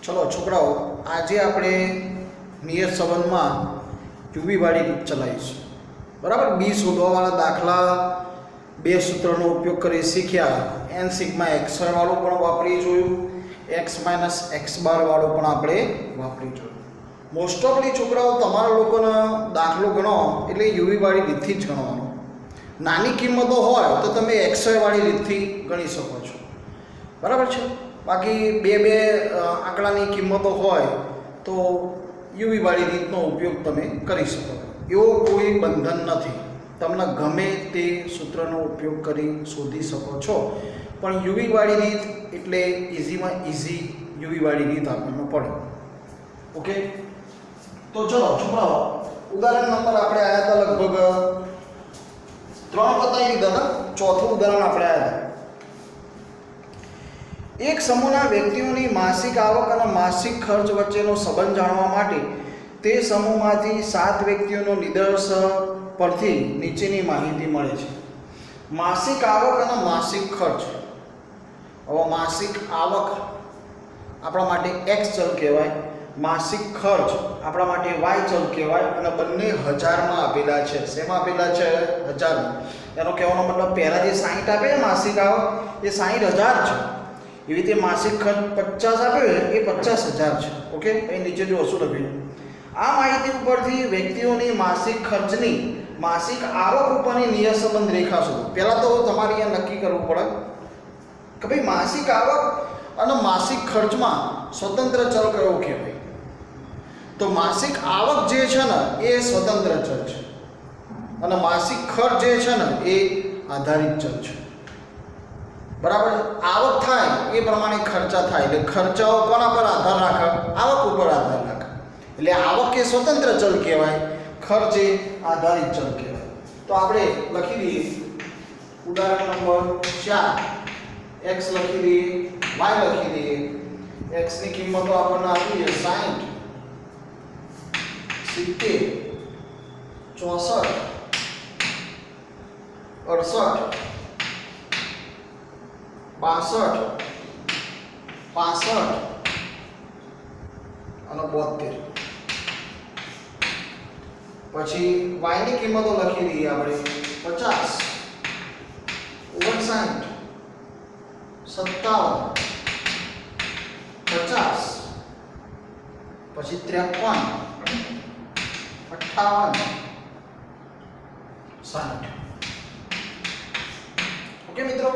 चलो छोकराओ आज આપણે નિયત સંબંધમાં યુવી વાળી રીત ચલાવીશું બરાબર બી શોધવાવાળા દાખલા બે સૂત્રનો ઉપયોગ કરી શીખ્યા n સિગ્મા xy વાળું પણ વાપરી જોયું x માઈનસ x બાર વાળું પણ આપણે વાપરી જોયું મોસ્ટ ઓફલી છોકરાઓ તમારા લોકોનો દાખલો ગણો એટલે યુવી વાળી રીતથી જ ગણવાનો નાની કિંમતો હોય તો તમે xy વાળી રીતથી ગણી શકો છો બરાબર છે बाकी बे आंकड़ानी किंमतों होय तो यूवी वाली रीतनो उपयोग तमे करी शको एवो कोई बंधन नथी तमने गमे ते सूत्रनो उपयोग करी शोधी शको छो पण यूवी वाली रीत एटले इजी में इजी यूवी वाली रीत आपने पड़े ओके। तो चलो छोकराओ उदाहरण नंबर आपणे आया था लगभग 3 बताई दीधा था चौथुं उदाहरण आपणे आया था एक समूहना व्यक्तिओनी मासिक आवक अने मासिक खर्च वच्चेनो संबंध जाणवा माटे ते समूहमांथी 7 व्यक्तिओनो निदर्श परथी नीचेनी माहिती मळे छे। मासिक आवक अने मासिक खर्च। हवे मासिक आवक आपणा माटे x चल कहेवाय, मासिक खर्च आपणा माटे y चल कहेवाय अने बंने हजार में आपेला छे। शेमां आपेला छे? हजार में। एनो कहेવાનો मतलब पहेला जे 60 आपे मासिक आवक ए 60,000 छे। एवी रीते मासिक खर्च 50 आप्यो ए 50,000 छे। ओके ए नीचे जो वस्तु लख्યું आ माहिती ઉપરથી વ્યક્તિઓની માસિક ખર્ચની માસિક આવક ઉપરની નિયત સંબંધ રેખા શોધો। પહેલા તો તમારે અહીંયા નક્કી કરવું પડે કે ભાઈ માસિક આવક અને માસિક ખર્ચમાં સ્વતંત્ર ચલ કયો કહેવાય। તો માસિક આવક જે છે ને એ સ્વતંત્ર ચલ છે અને માસિક ખર્ચ જે છે ને એ આધારિત ચલ છે बराबर। आवक थाय ए प्रमाणे खर्चा थाय એટલે ખર્ચાઓ કોના પર આધાર રાખે? આવક ઉપર આધાર રાખે એટલે આવક એ સ્વતંત્ર ચલ કહેવાય, ખર્ચ એ આધારિત ચલ કહેવાય। તો આપણે લખી દઈએ ઉદાહરણ નંબર 4 x લખી દઈએ, y લખી દઈએ। x ની કિંમતો આપણને આપી છે 60 70 64 68 62 65 અને 72 પછી y ની કિંમતો લખી દઈએ આપણે 50 59 57 50 પછી 53 58 60। ओके मित्रों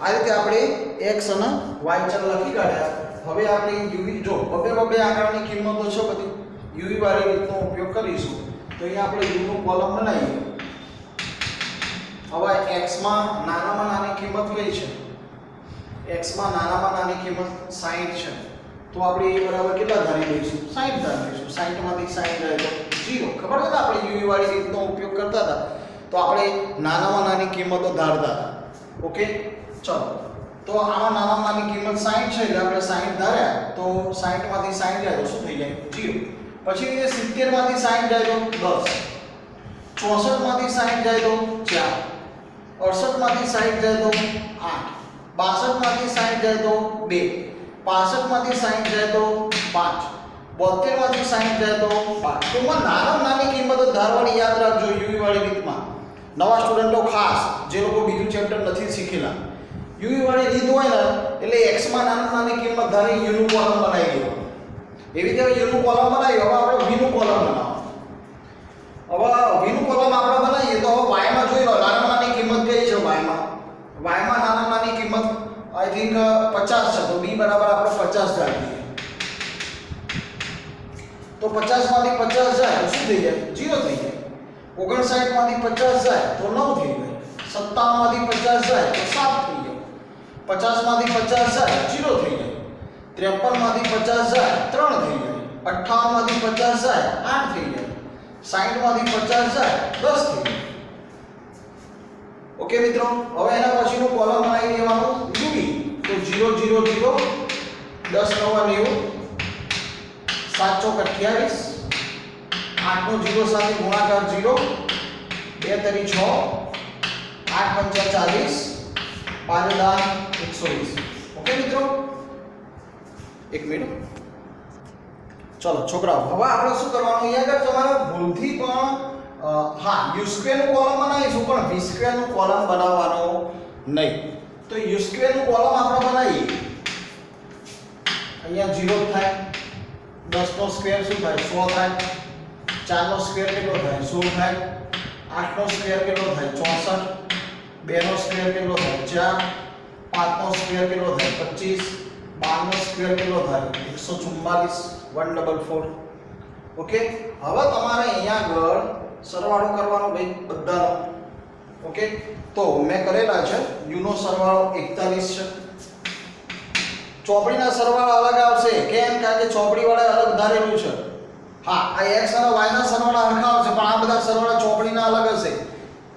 आ रीते आपणे x અને y ચલ લખી કાઢ્યા। હવે આપણે યુવી જો બબે આંકડાની કિંમતો છે બધી યુવી વાળી રીતનો ઉપયોગ કરીશું। તો અહીંયા આપણે u નું કોલમ બનાવીએ। હવે x માં નાનામાં નાની કિંમત કઈ છે? x માં નાનામાં નાની કિંમત 60 છે। તો આપણે a બરાબર કેટલા ધારી લઈશું? 60 ધારી લઈશું। 60 માંથી 60 જાય તો 0। ખબર છે ને આપણે યુવી વાળી રીતનો ઉપયોગ કરતા હતા તો આપણે નાનામાં નાની કિંમતો ધારતા હતા। ओके चलो तो आमा नाना नानी किंमत 60 છે એટલે આપણે 60 ધાર્યા તો 60 માંથી 60 જાય તો શું થઈ જાય? 0। પછી એ 70 માંથી 60 જાય તો 10, 64 માંથી 60 જાય તો 4, 68 માંથી 60 જાય તો 8, 62 માંથી 60 જાય તો 2, 65 માંથી 60 જાય તો 5, 72 માંથી 60 જાય તો 5। તો માં નાના નાની કિંમતો ધારવાની યાદ રાખજો યુવી વાળી રીતમાં। નવા સ્ટુડન્ટો ખાસ જે લોકો બીજું ચેપ્ટર નથી શીખેલા યુવી વાળી રીત હોય ને એટલે x માં નાની નાની કિંમત ધારી u નું કોલમ બનાવી દેવાનું। એવી રીતે u નું કોલમ બનાવી હવે આપણે v નું કોલમ બનાવો। હવે v નું કોલમ આપણે બનાવીએ તો હવે y માં જોઈ લો નાના નાની કિંમત કઈ છે? y માં નાના નાની કિંમત આઈ થિંક 50 છે તો b બરાબર આપણે 50 ધારી દઈએ। તો 50 માંથી 50 જાય તો શું થઈ જાય? 0 થઈ જાય। 59 માંથી 50 જાય તો 9 થઈ જાય। 57 માંથી 50 જાય તો 7 થઈ જાય। 50 માંથી 50 જાય 0 થઈ જાય। 53 માંથી 50 જાય 3 થઈ જાય। 58 માંથી 50 જાય 8 થઈ જાય। 60 માંથી 50 જાય 10 થઈ જાય। ओके મિત્રો હવે એના પછીનું કોલમ બનાવી દેવાનું યુવી। તો 0 0 0 10 9 90 7 ચોક 28 8 નો 0 સાથે ગુણાકાર 0 2 તરી 6 8 पंचा 40 5 10 120। ओके मित्रों एक मिनट ચલો છોકરાઓ, હવે આપણે શું કરવાનું, અહીંયા આગળ તમારે ભૂલથી પણ હા યુ સ્ક્વેરનું કોલમ બનાવીશું પણ વી સ્ક્વેરનું કોલમ બનાવવાનો નહીં. તો યુ સ્ક્વેરનું કોલમ આપણે બનાવીએ, અહીંયા 0 થાય, 10 નો સ્ક્વેર શું થાય 100 થાય, 4 નો સ્ક્વેર કેટલો થાય 16 થાય, 8 નો સ્ક્વેર કેટલો થાય 64, 2 નો સ્ક્વેર કેટલો થાય 4, 5 નો સ્ક્વેર કેટલો થાય 25, 12 નો સ્ક્વેર કેટલો થાય 144, 144. ઓકે, હવે તમારે અહીંયા આગળ સરવાળો કરવાનો ભાઈ બધાનો. ઓકે, તો મેં કરેલા છે. u નો સરવાળો 41 છે. ચોપડીના સરવાળા અલગ આવશે, કેમ? કારણ કે ચોપડી વાળે અલગ ધારેલું છે. હા, આ x અને y ના સરવાળા હરખા આવશે પણ આ બધા સરવાળા ચોપડીના અલગ હશે.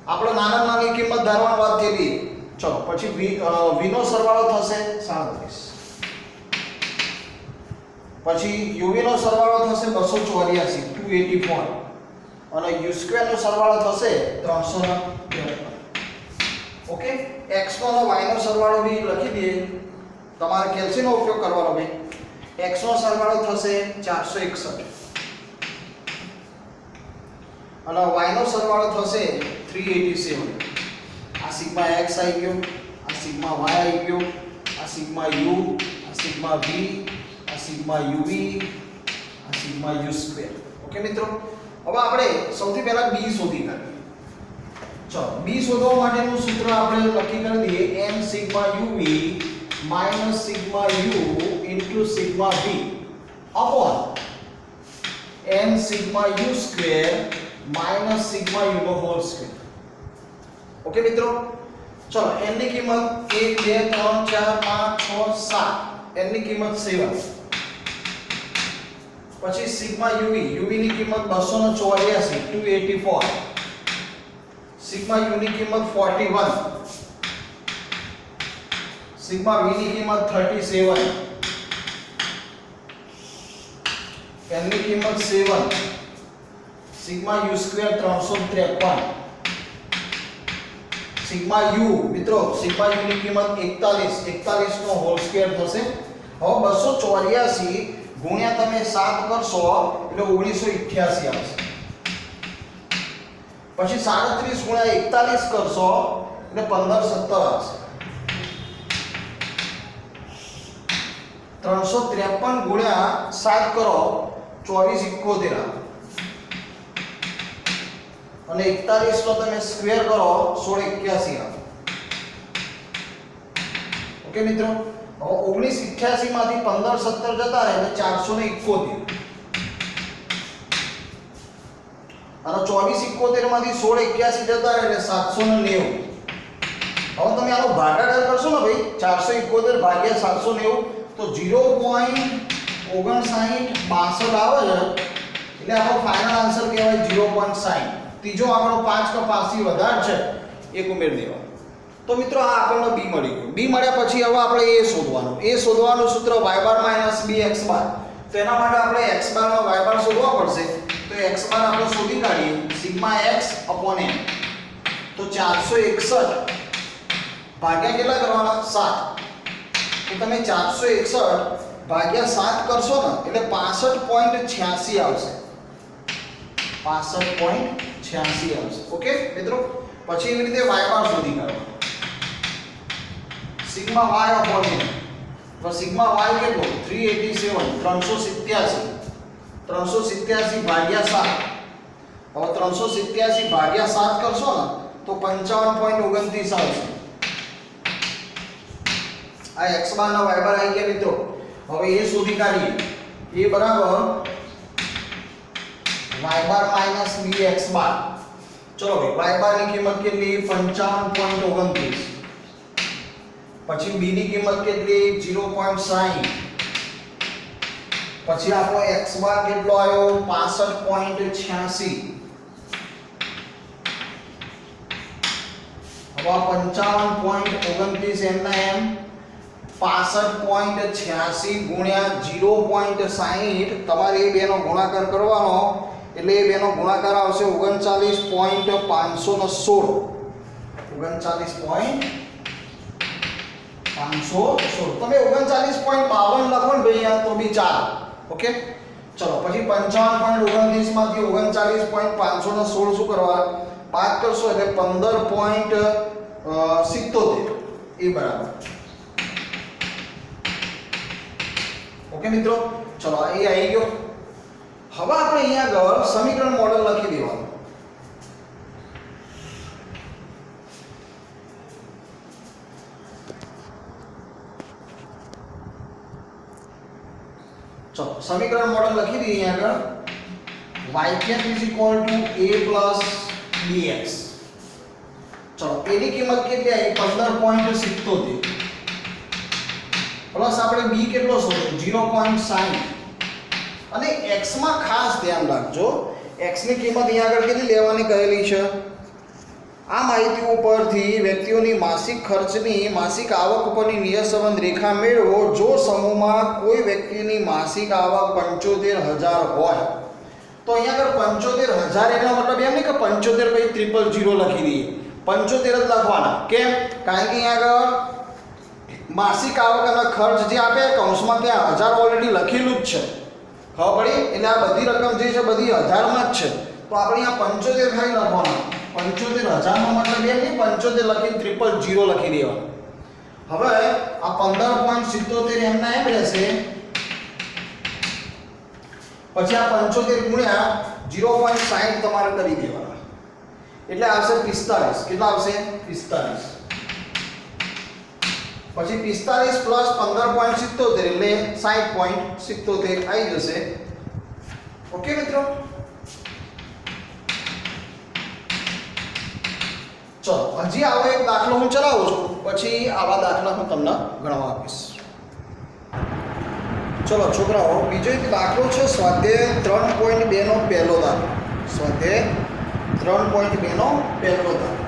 આપણે નાની કિંમત ધારવાની વાત કરી. ચલો પછી v નો સરવાળો થશે 37, પછી uv નો સરવાળો થશે 284 284 અને u સ્ક્વેર નો સરવાળો થશે 353. ઓકે, x નો અને y નો સરવાળો બી લખી દઈએ. તમારે કેલ્સીનો ઉપયોગ કરવાનો ભાઈ. x નો સરવાળો થશે 461 અને y નો સરવાળો થશે 387. આ સિગ્મા x આવી ગયો, આ સિગ્મા y આવી ગયો, આ સિગ્મા u, આ સિગ્મા v, આ સિગ્મા uv, આ સિગ્મા u સ્ક્વેર. ઓકે મિત્રો, હવે આપણે સૌથી પહેલા b શોધી કાઢીએ. ચલો b શોધવા માટેનું સૂત્ર આપણે લખી કરી દઈએ m sigma uv minus sigma u into sigma v upon m sigma u square minus sigma u નો whole square. ઓકે મિત્રો, ચલો n ની કિંમત 1 2 3 4 5 6 7, n ની કિંમત 7, પછી sigma uv ની કિંમત 284 284, sigma u ની કિંમત 41, सिग्मा v ની કિંમત 37, n ની કિંમત 7, sigma u square 353, sigma u મિત્રો સિગ્મા u ની કિંમત 41 નો હોલ સ્ક્વેર થશે. હવે 284 ગુણ્યા તમે 7 કરશો એટલે 1988 આવશે. પછી 37 ગુણ્યા 41 કરશો એટલે 1517 આવશે. 353 ગુણ્યા 7 કરો 2471 આવે અને 41 નો તમે સ્ક્વેર કરો 1681 આવે. ઓકે મિત્રો, હવે 1988 માંથી 1517 જતા રહે એટલે 471 અને 2471 માંથી 1681 જતા રહે એટલે 790. હવે તમે આનો ભાગાકાર કરશો ને ભાઈ, 471 ભાગ્યા 790 તો 0.5962 આવે છે એટલે આપણો ફાઇનલ આન્સર કહેવાય 0.60. ત્રીજો આપણો 5 કે 5 થી વધારે છે એક ઉમેરી દેવાનો. તો મિત્રો આ આપણને b મળી ગયું. b મળ્યા પછી હવે આપણે a શોધવાનું સૂત્ર y બાર માઈનસ bx બાર. તો એના માટે આપણે x બાર અને y બાર શોધવા પડશે. તો x બાર આપણે શોધી કાઢીએ સિગ્મા x upon n. તો 461 ભાગ્યા કેટલા કરવાના 7. તો તમે 461 ભાગ્યા 7 કરશો ને એટલે 65.86 આવશે. 65.86 આવશે. ઓકે મિત્રો, પછી એવી રીતે y બાર શોધી કાઢો. Sigma y upon n. તો સિગ્મા y કેટલો 387 387 ભાગ્યા 7. હવે 387 ભાગ્યા 7 કરશો ને તો 55.29 આવશે. આ x બાર ના y બાર આવી ગયા મિત્રો. હવે એ શોધી કાઢીએ. એ બરાબર y બાર માઈનસ bx બાર. ચલો ભાઈ y બાર ની કિંમત કેટલી 55.29, પછી b ની કિંમત કેટલી 0.60, પછી આપણો x બાર કેટલો આવ્યો 65.86. હવે 55.29 એમના એમ 65.86 ગુણ્યા 0.60 તમારે એ બેનો ગુણાકાર કરવાનો એટલે એ બેનો ગુણાકાર આવશે 39.516. 39.516 તમે 39.52 લખો ને ભાઈ તો બી ચાલે. ઓકે, ચલો પછી 55.29 માંથી 39.516 શું કરવા બાદ કરશો એટલે 15.77 એ બરાબર. ઓકે મિત્રો, ચલો એ આવી ગયો. હવે આપણે અહીંયા આગળ સમીકરણ મોડેલ લખી દેવાનું. चलो समीकरण मॉडल लखी दी यहाँ पर y cap is equal to a plus bx. चलो a ની કિંમત કેટલી આવી 15.77 પ્લસ આપણે b કેટલો શોધ્યો 0.60 અને x માં ખાસ ધ્યાન રાખજો x ની કિંમત અહીંયા આગળ કેટલી લેવાની કહેલી છે. આ માહિતી ઉપરથી વ્યક્તિઓની માસિક ખર્ચની માસિક આવક ઉપરની નિયત સંબંધ રેખા મેળવો. જો સમૂહમાં કોઈ વ્યક્તિની માસિક આવક 75000 હોય તો અહીંયા આગળ 75000 એનો મતલબ એમ નહીં કે 75 પછી 000 લખી દઈએ, 75 જ લખવાના. કેમ? કારણ કે અહીંયા આગળ માસિક આવક અને ખર્ચ જે આપે કૌંસમાં ત્યાં 1000 ઓલરેડી લખેલું જ છે. ખબર પડી? એટલે આ બધી રકમ જે છે બધી 1000માં જ છે. તો આપણે અહીંયા 75 ખાલી લખવાના. 75000 નો મતલબ એમ નહીં 75 લખીને 000 લખી દેવાનું. હવે આ 15.77 એમના એમ રહેશે. પછી આ 75 ગુણ્યા 0.60 તમારે કરી દેવાના એટલે આવશે 45. કેટલા આવશે? 45. પછી 45 પ્લસ 15.77 એટલે 60.77 આવી જશે. ઓકે મિત્રો, ચલો હજી આવો એક દાખલો હું ચલાવું છું, પછી આવા દાખલા હું તમને ગણવા આપીશ. ચલો છોકરાઓ, બીજો એક દાખલો છે સ્વાધ્યાય 3.2 નો પહેલો દાખલો. સ્વાધ્યાય 3.2 નો પહેલો દાખલો.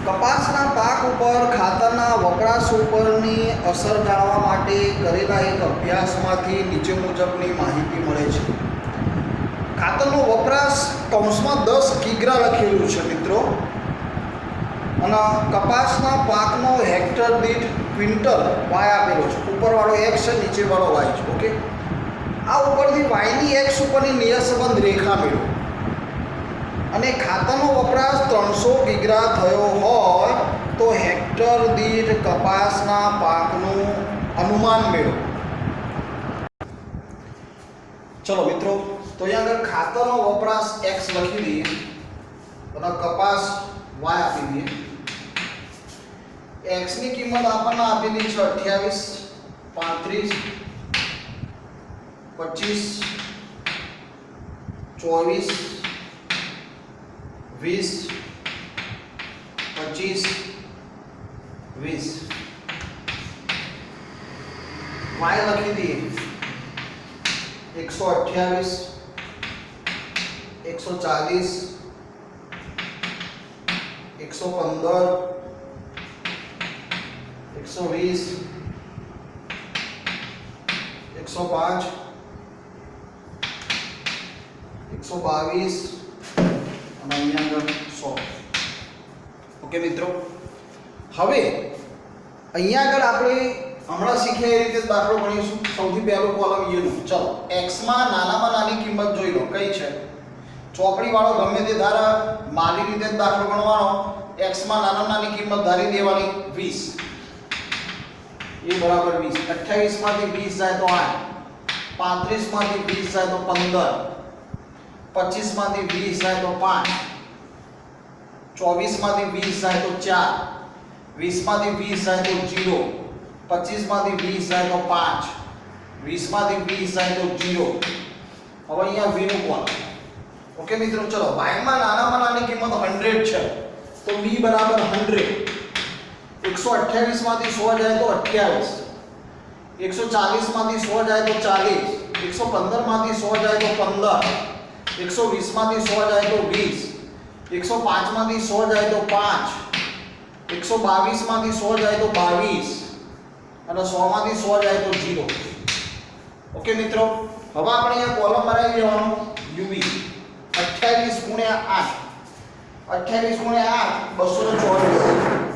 કપાસના પાક ઉપર ખાતરના વપરાશ ઉપરની અસર જાણવા માટે કરેલા એક અભ્યાસમાંથી નીચે મુજબની માહિતી મળે છે. ખાતરનો વપરાશ કૌંસમાં 10 કિગ્રા લખેલું છે મિત્રો, અને કપાસના પાકનો હેક્ટર દીઠ ક્વિન્ટલ વાય આપેલો છે. ઉપરવાળો એક્સ છે, નીચેવાળો વાય છે. ઓકે, આ ઉપરથી વાયની એક્સ ઉપરની નિયત સંબંધ રેખા મેળવો અને ખાતરનો વપરાશ 300 કિગ્રા થયો હોય તો હેક્ટર દીઠ કપાસના પાકનું અનુમાન મેળવો. ચલો મિત્રો, તો અહીંયા આગળ ખાતરનો વપરાશ x લખી દઈએ અને કપાસ y આપી દઈએ. x ની કિંમત આપણને આપેલી છે 28, 35, 25, 24, 20, 25, 20. y લખી દઈએ 128, 140, 115, 120, 105, 122 અને અહીંયા આગળ 100. ઓકે મિત્રો, હવે અહીંયા આગળ આપણે હમણાં શીખ્યા એ રીતે દાખલો ગણીશું. સૌથી પહેલો કોલમ યુ. ચલો x માં નાનામાં નાની કિંમત જોઈ લો. કઈ છે? ચોકડી વાળો ગમે તે ધારા મારી રીતે દાખલો ગણવાનો. x માં નાનામાં નાની કિંમત ધારી દેવાની 20. એ બરાબર 20. 28 માંથી 20 જાય તો 8, 35 માંથી 20 જાય તો 15, 25 માંથી 20 જાય તો 5, 24 માંથી 20 જાય તો 4, 20 માંથી 20 જાય તો 0, 25 માંથી 20 જાય તો 5, 20 માંથી 20 જાય તો 0. હવે અહીંયા v નું કોલમ. ઓકે મિત્રો, ચલો y માં નાનામાં નાની કિંમત 100 છે તો b બરાબર 100. 128 માંથી 100 જાય તો 28, 140 માંથી 100 જાય તો 40, 115 માંથી 100 જાય તો 15, 120 માંથી 100 જાય તો 20, 105 માંથી 100 જાય તો 5, 122 માંથી 100 જાય તો 22 અને 100 માંથી 100 જાય તો 0. ઓકે મિત્રો, હવે આપણે અહીંયા કોલમ બનાવી દેવાનું UV 28 ગુણ્યા 8, 28 ગુણ્યા 8 224.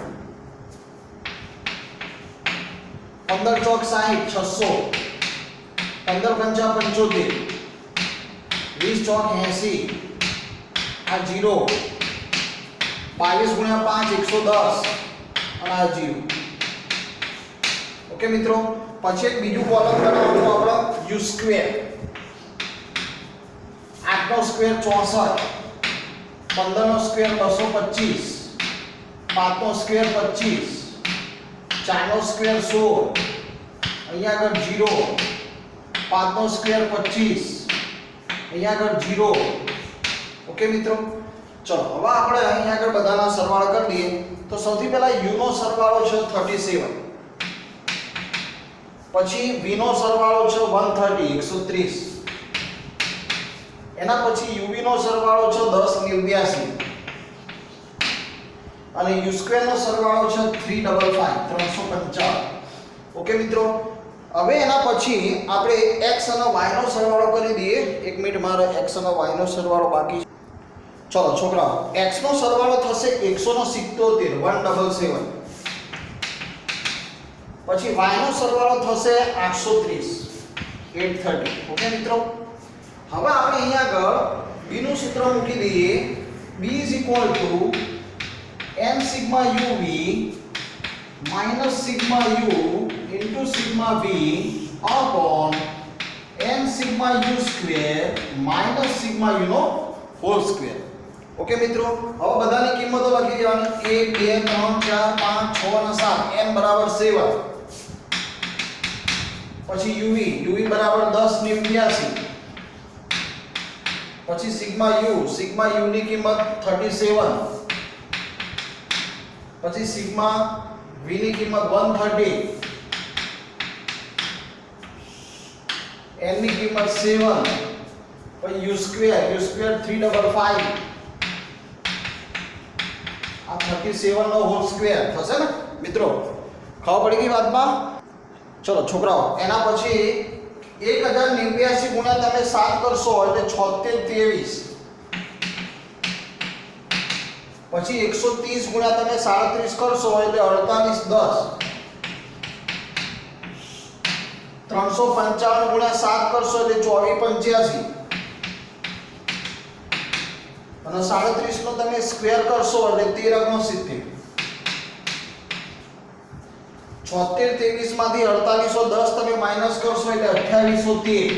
15 ચોક 60 600, 15 પંચા 75, 20 ચોક 80, આ 0, 22 ગુણ્યા 5 110 અને આ 0. ઓકે મિત્રો, પછી એક બીજું કોલમ બનાવવાનું આપણે u સ્ક્વેર. 8 નો સ્ક્વેર 64, 15 નો સ્ક્વેર 225, 5 નો સ્ક્વેર 25, 4 નો સ્ક્વેર 16, અહીંયા આગળ 0, 5 નો સ્ક્વેર 25, અહીંયા આગળ 0. ઓકે મિત્રો, ચલો હવે આપણે અહીંયા આગળ બધાના સરવાળા કરી દઈએ. તો સૌથી પહેલા u નો સરવાળો છે 37, પછી v નો સરવાળો છે 130 130, એના પછી uv નો સરવાળો છે 10 89, અને u સ્ક્વેર નો સરવાળો છે 355 355. ઓકે મિત્રો, હવે એના પછી આપણે x અને y નો સરવાળો કરી દઈએ. એક મિનિટ, મારે x અને y નો સરવાળો બાકી છે. ચલો છોકરાઓ, x નો સરવાળો થશે 177 177, પછી y નો સરવાળો થશે 830 830. ઓકે મિત્રો, હવે આપણે અહીંયા આગળ b નું સૂત્ર મૂકી દઈએ. b n sigma uv minus sigma u into sigma v upon n sigma u square minus sigma u નો હોલ સ્ક્વેર. ઓકે મિત્રો, હવે બધાની કિંમતો લખી દેવાની. 1 2 3 4 5 6 અને 7, n બરાબર 7, પછી uv બરાબર 10 ની 89, પછી સિગ્મા u ની કિંમત 37, પછી સિગ્મા v ની કિંમત 130, n ની કિંમત 7, પછી u સ્ક્વેર 355, આ 37 નો હોલ સ્ક્વેર થશે ને મિત્રો? ખબર પડી ગઈ વાતમાં? ચલો છોકરાઓ, એના પછી 1089 ગુણ્યા તમે 7 કરશો એટલે 76 23, પછી 130 ગુણ્યા તમે 37 કરશો એટલે 48 10, 355 ગુણ્યા 7 કરશો એટલે 24 85, અને 37 નો તમે સ્ક્વેર કરશો એટલે 13 69, 76 23 માંથી 4810 તમે માઈનસ કરશો એટલે 2813,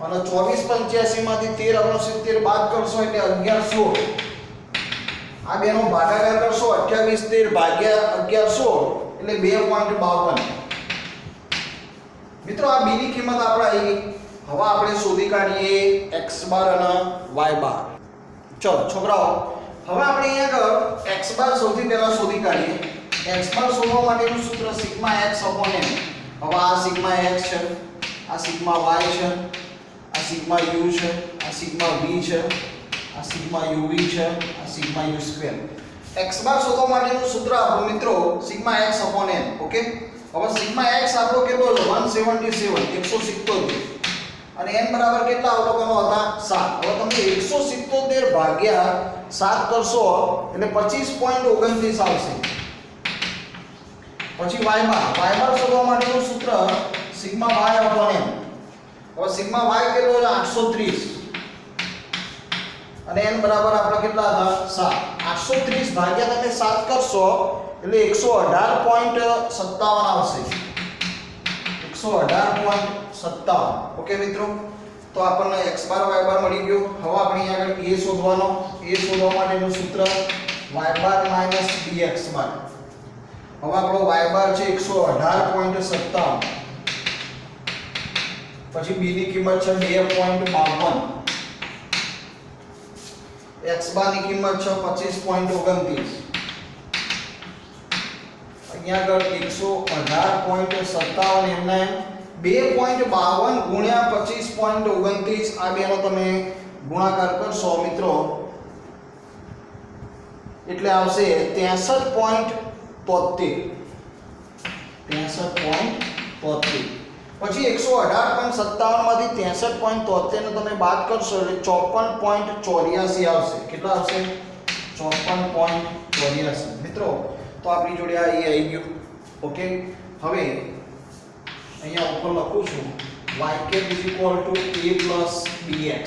અને 24 85 માંથી 13 69 બાદ કરશો એટલે 1116. આ બેનો ભાગાકાર કરશો 28 13 ભાગ્યા 1116 એટલે 2.52. મિત્રો, આ b ની કિંમત આપણે આવી. હવે આપણે શોધી કાઢીએ x બાર અને y બાર. ચલો છોકરાઓ, હવે આપણે અહીંયા આગળ x બાર સૌથી પહેલા શોધી કાઢીએ. x બાર શોધવા માટેનું સૂત્ર સિગ્મા x upon n. હવે આ સિગ્મા x છે, આ સિગ્મા y છે, આ સિગ્મા u છે, આ સિગ્મા v છે, આ સિગ્મા uv છે, આ સિગ્મા u સ્ક્વેર. x બાર શોધવા માટેનું સૂત્ર આપણું મિત્રો sigma x upon n. Okay, હવે સિગ્મા x આપણો કેટલો છે? 177 177, અને n બરાબર કેટલા અવલોકનો હતા? 7. હવે તમે 177 ભાગ્યા 7 કરશો એટલે 25.29 આવશે. પછી y બાર શોધવા માટેનું સૂત્ર સિગ્મા y upon n. હવે સિગ્મા y કેટલો છે? 830, અને n બરાબર આપણા કેટલા હતા? 7. 830 ભાગ્યા તમે 7 કરશો એટલે 118.57 આવશે. 118.57. ઓકે મિત્રો, તો આપણને x બાર y બાર મળી ગયો. હવે આપણે અહીંયા આગળ a શોધવાનો. a શોધવા માટેનું સૂત્ર y બાર માઈનસ dx બાર. હવે આપણો y બાર છે 118.57, પછી b ની કિંમત છે 2.52, x બાર ની કિંમત છે 25.29, અહીંયા આગળ 118.57 એમના 2.52 ગુણ્યા 25.29, આ બેનો તમે ગુણાકાર કરશો મિત્રો એટલે આવશે 63.73. પછી 118.57 માંથી 63.73 ને તમે બાદ કરશો એટલે 54.84 આવશે. કેટલા આવશે? 54.84. મિત્રો, તો આપણી જોડે આ આવી ગયું. ઓકે, હવે અહીંયા ઉપર લખું છું y cap is equal to a plus bx.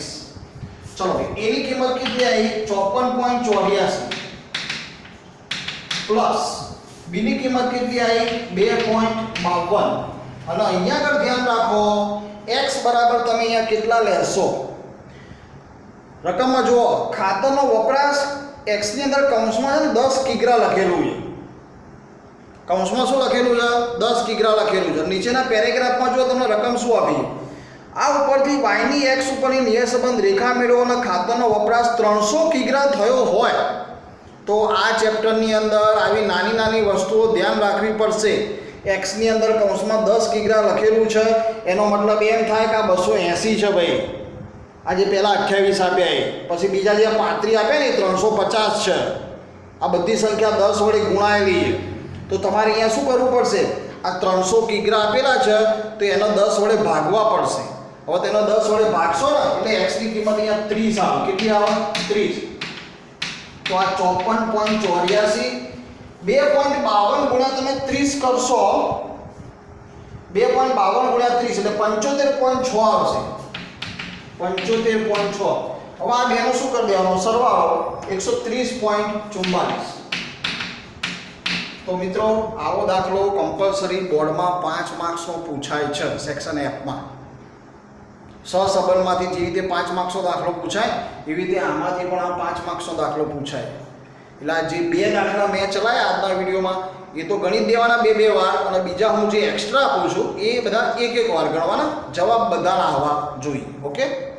ચલો એની કિંમત કેટલી આવી 54.84 પ્લસ b ની કિંમત કેટલી આવી 2.52 અને અહીંયા આગળ ધ્યાન રાખો x બરાબર તમે અહીંયા કેટલા લેશો રકમમાં જુઓ ખાતરનો વપરાશ x ની અંદર કૌંસમાં છે ને 10 કિગ્રા લખેલું છે કૌંસમાં શું લખેલું છે 10 કિગ્રા લખેલું છે નીચેના પેરેગ્રાફમાં જો તમને રકમ શું આપી આ ઉપરથી y ની x ઉપરની નિયત સંબંધ રેખા મેળવો અને ખાતરનો વપરાશ 300 કિગ્રા થયો હોય તો આ ચેપ્ટરની અંદર આવી નાની નાની વસ્તુઓ ધ્યાન રાખવી પડશે x ની અંદર કૌંસમાં 10 કિગ્રા લખેલું છે એનો મતલબ એમ થાય કે આ 280 છે ભાઈ આ જે પહેલા 28 આપ્યા પછી બીજા જે 35 આપ્યા ને 350 છે આ બધી સંખ્યા 10 વડે ગુણાયેલી છે તો તમારે અહીંયા શું કરવું પડશે આ 300 કિગ્રા આપેલા છે તો એનો 10 વડે ભાગવા પડશે હવે તેનો 10 વડે ભાગશો ને એટલે x ની કિંમત અહીંયા 30 આવે કેટલી આવે 30 તો આ 54.84 2.52 ગુણ્યા તમે 30 કરશો 2.52 ગુણ્યા 30 એટલે 75.6 આવશે 75.6 હવે આ બેનો શું કરી દેવાનો સરવાળો 130.44 તો મિત્રો આવો દાખલો કમ્પલસરી બોર્ડમાં 5 માર્ક્સનો પૂછાય છે સેક્શન F માં સહસંબંધમાંથી જે રીતે 5 માર્ક્સનો દાખલો પૂછાય એવી રીતે આમાંથી પણ આ 5 માર્ક્સનો દાખલો પૂછાય એટલે આ જે બે દાખલા મેં ચલાવ્યા આજના વિડીયોમાં એ તો ગણિત દેવાના બે વાર અને બીજા હું જે એક્સ્ટ્રા આપું છું એ બધા એક વાર ગણવાના જવાબ બધાના આવવા જોઈએ ઓકે